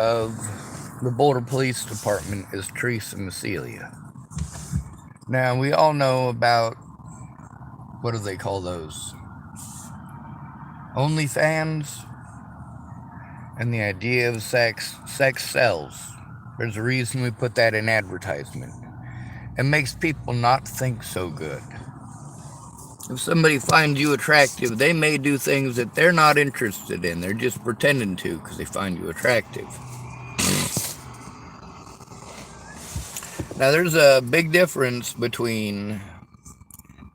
of the Boulder Police Department is Theresa mycelia. Now, we all know about, what do they call those? OnlyFans and the idea of sex sells. There's a reason we put that in advertisement. It makes people not think so good. If somebody finds you attractive, they may do things that they're not interested in. They're just pretending to because they find you attractive. Now, there's a big difference between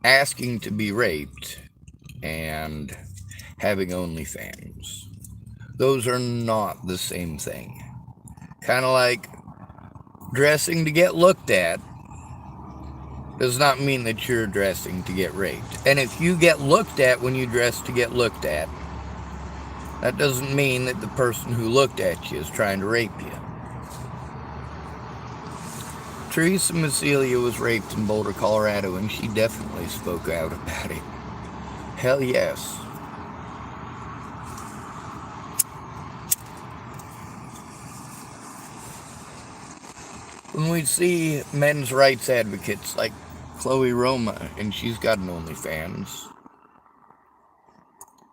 asking to be raped and having OnlyFans. Those are not the same thing. Kind of like dressing to get looked at does not mean that you're dressing to get raped. And if you get looked at when you dress to get looked at, that doesn't mean that the person who looked at you is trying to rape you. Theresa mycelia was raped in Boulder, Colorado, and she definitely spoke out about it. Hell yes. When we see men's rights advocates like Chloe Roma, and she's got an OnlyFans,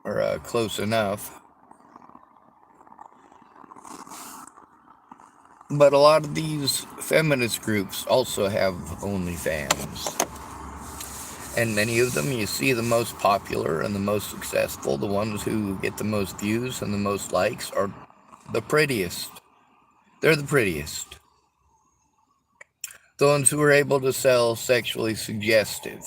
or close enough, but a lot of these feminist groups also have OnlyFans. And many of them, you see the most popular and the most successful, the ones who get the most views and the most likes, are the prettiest. They're the prettiest. The ones who are able to sell sexually suggestive.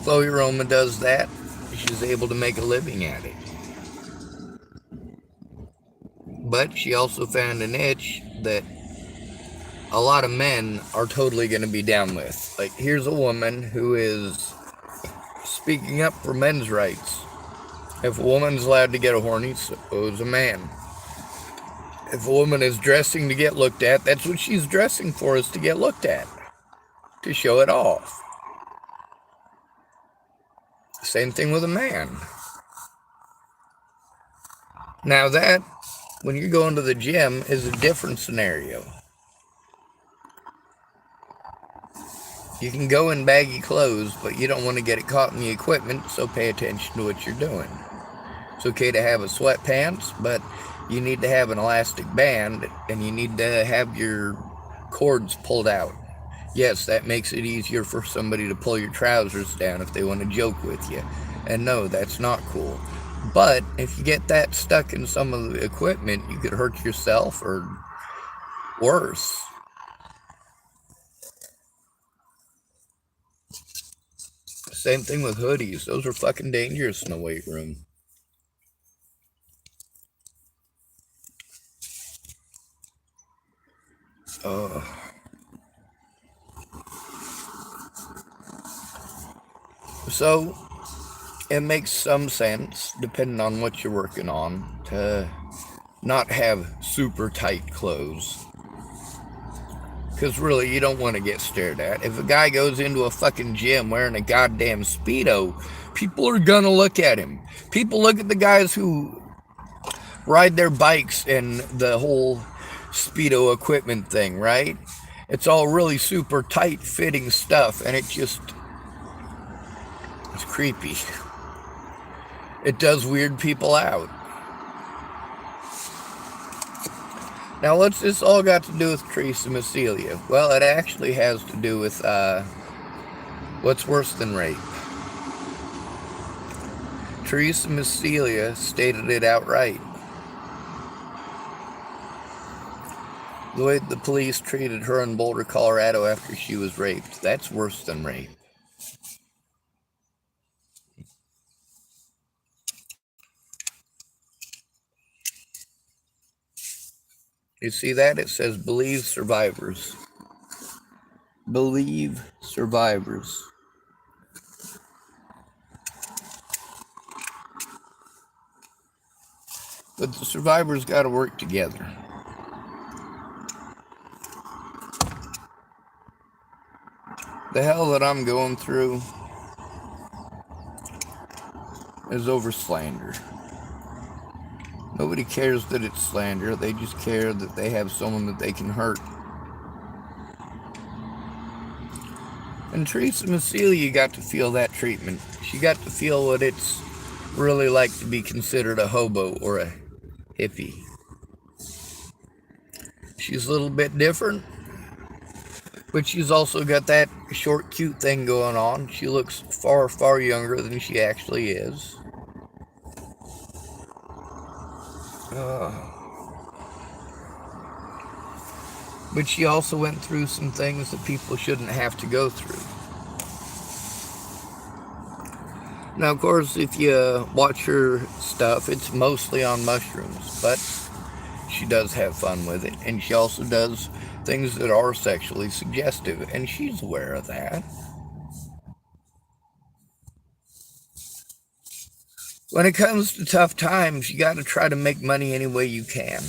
Chloe Roma does that. She's able to make a living at it. But she also found a niche that a lot of men are totally going to be down with. Like, here's a woman who is speaking up for men's rights. If a woman's allowed to get a horny, so is a man. If a woman is dressing to get looked at, that's what she's dressing for, is to get looked at. To show it off. Same thing with a man. Now that, when you're going to the gym, is a different scenario. You can go in baggy clothes, but you don't want to get it caught in the equipment, so pay attention to what you're doing. It's okay to have a sweatpants, but you need to have an elastic band, and you need to have your cords pulled out. Yes, that makes it easier for somebody to pull your trousers down if they want to joke with you. And no, that's not cool. But if you get that stuck in some of the equipment, you could hurt yourself or worse. Same thing with hoodies. Those are fucking dangerous in the weight room. So, it makes some sense, depending on what you're working on, to not have super tight clothes. Because really, you don't want to get stared at. If a guy goes into a fucking gym wearing a goddamn Speedo, people are gonna look at him. People look at the guys who ride their bikes and the whole Speedo equipment thing, right? It's all really super tight fitting stuff, and it's creepy. It does weird people out. Now, what's this all got to do with Theresa mycelia? Well, it actually has to do with what's worse than rape. Theresa mycelia stated it outright. The way the police treated her in Boulder, Colorado after she was raped, that's worse than rape. You see that? It says believe survivors. Believe survivors. But the survivors got to work together. The hell that I'm going through is over slander. Nobody cares that it's slander. They just care that they have someone that they can hurt. And Theresa mycelia got to feel that treatment. She got to feel what it's really like to be considered a hobo or a hippie. She's a little bit different, but she's also got that short, cute thing going on. She looks far, far younger than she actually is. But she also went through some things that people shouldn't have to go through. Now, of course, if you watch her stuff, it's mostly on mushrooms, but she does have fun with it, and she also does things that are sexually suggestive, and she's aware of that. When it comes to tough times, you got to try to make money any way you can.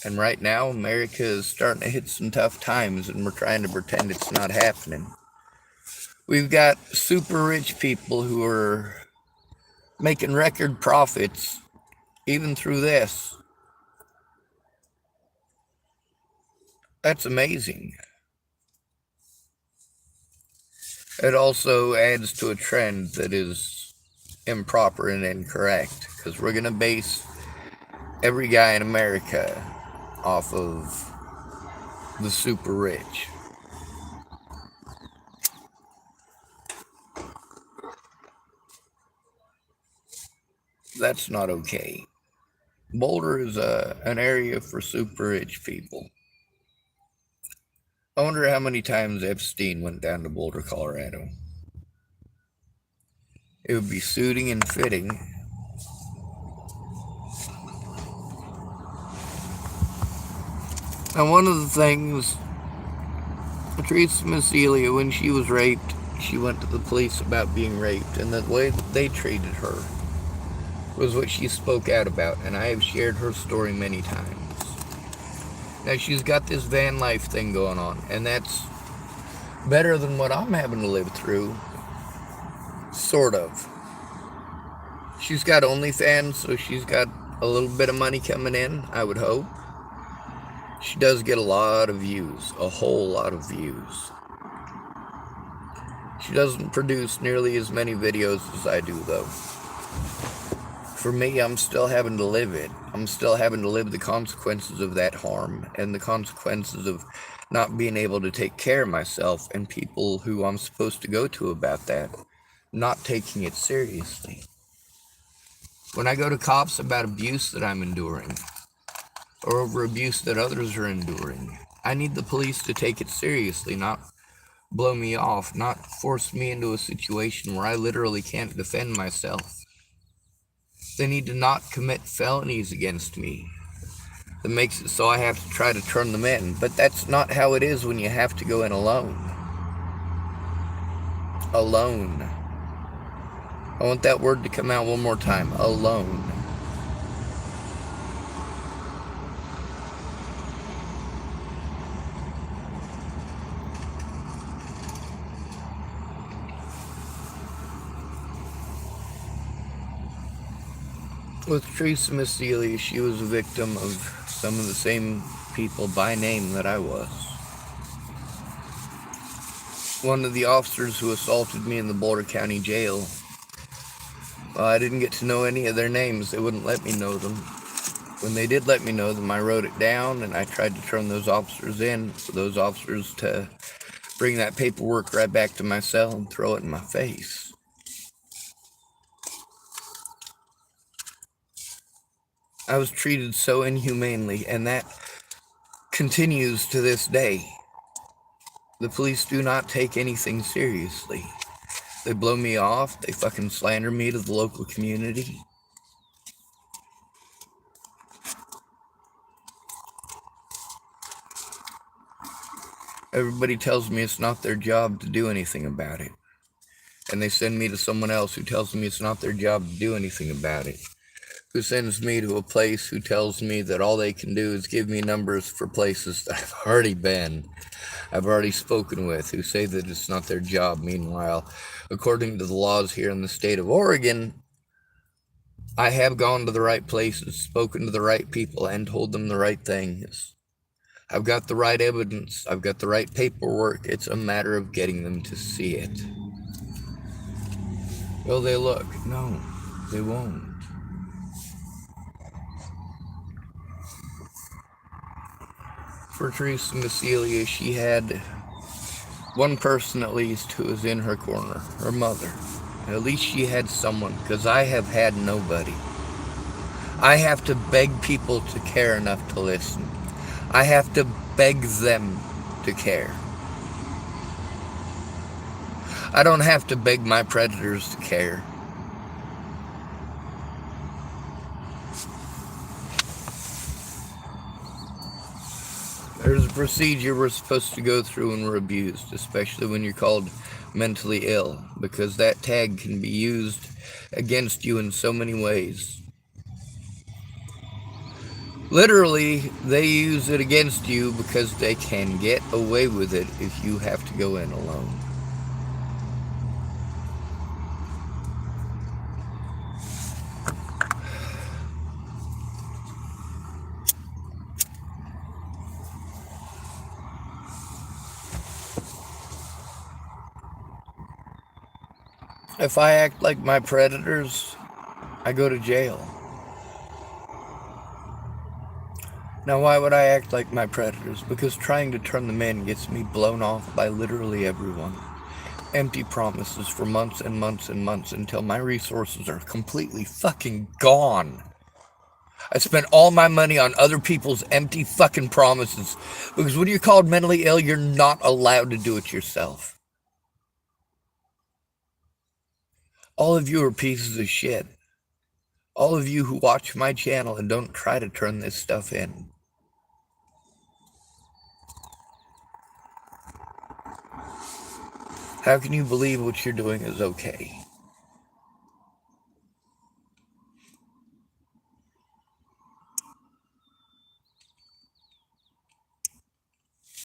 And right now, America is starting to hit some tough times, and we're trying to pretend it's not happening. We've got super rich people who are making record profits, even through this. That's amazing. It also adds to a trend that is improper and incorrect, because we're going to base every guy in America off of the super rich. That's not okay. Boulder is an area for super rich people. I wonder how many times Epstein went down to Boulder, Colorado. It would be suiting and fitting. Now, one of the things, Theresa mycelia, when she was raped, she went to the police about being raped, and the way that they treated her was what she spoke out about, and I have shared her story many times. Now, she's got this van life thing going on, and that's better than what I'm having to live through, sort of. She's got OnlyFans, so she's got a little bit of money coming in, I would hope. She does get a lot of views, a whole lot of views. She doesn't produce nearly as many videos as I do, though. For me, I'm still having to live it. I'm still having to live the consequences of that harm and the consequences of not being able to take care of myself and people who I'm supposed to go to about that, not taking it seriously. When I go to cops about abuse that I'm enduring, or over abuse that others are enduring, I need the police to take it seriously, not blow me off, not force me into a situation where I literally can't defend myself. They need to not commit felonies against me. That makes it so I have to try to turn them in. But that's not how it is when you have to go in alone. Alone. I want that word to come out one more time. Alone. With Theresa mycelia, she was a victim of some of the same people by name that I was. One of the officers who assaulted me in the Boulder County Jail, well, I didn't get to know any of their names. They wouldn't let me know them. When they did let me know them, I wrote it down, and I tried to turn those officers in for those officers to bring that paperwork right back to my cell and throw it in my face. I was treated so inhumanely, and that continues to this day. The police do not take anything seriously. They blow me off. They fucking slander me to the local community. Everybody tells me it's not their job to do anything about it. And they send me to someone else who tells me it's not their job to do anything about it. Who sends me to a place who tells me that all they can do is give me numbers for places that I've already been, I've already spoken with, who say that it's not their job. Meanwhile, according to the laws here in the state of Oregon, I have gone to the right places, spoken to the right people, and told them the right things. I've got the right evidence. I've got the right paperwork. It's a matter of getting them to see it. Will they look? No, they won't. For Theresa mycelia, she had one person at least who was in her corner, her mother. At least she had someone, because I have had nobody. I have to beg people to care enough to listen. I have to beg them to care. I don't have to beg my predators to care. There's a procedure we're supposed to go through when we're abused, especially when you're called mentally ill, because that tag can be used against you in so many ways. Literally, they use it against you because they can get away with it if you have to go in alone. If I act like my predators, I go to jail. Now, why would I act like my predators? Because trying to turn them in gets me blown off by literally everyone. Empty promises for months and months and months until my resources are completely fucking gone. I spent all my money on other people's empty fucking promises. Because when you're called mentally ill, you're not allowed to do it yourself. All of you are pieces of shit. All of you who watch my channel and don't try to turn this stuff in. How can you believe what you're doing is okay?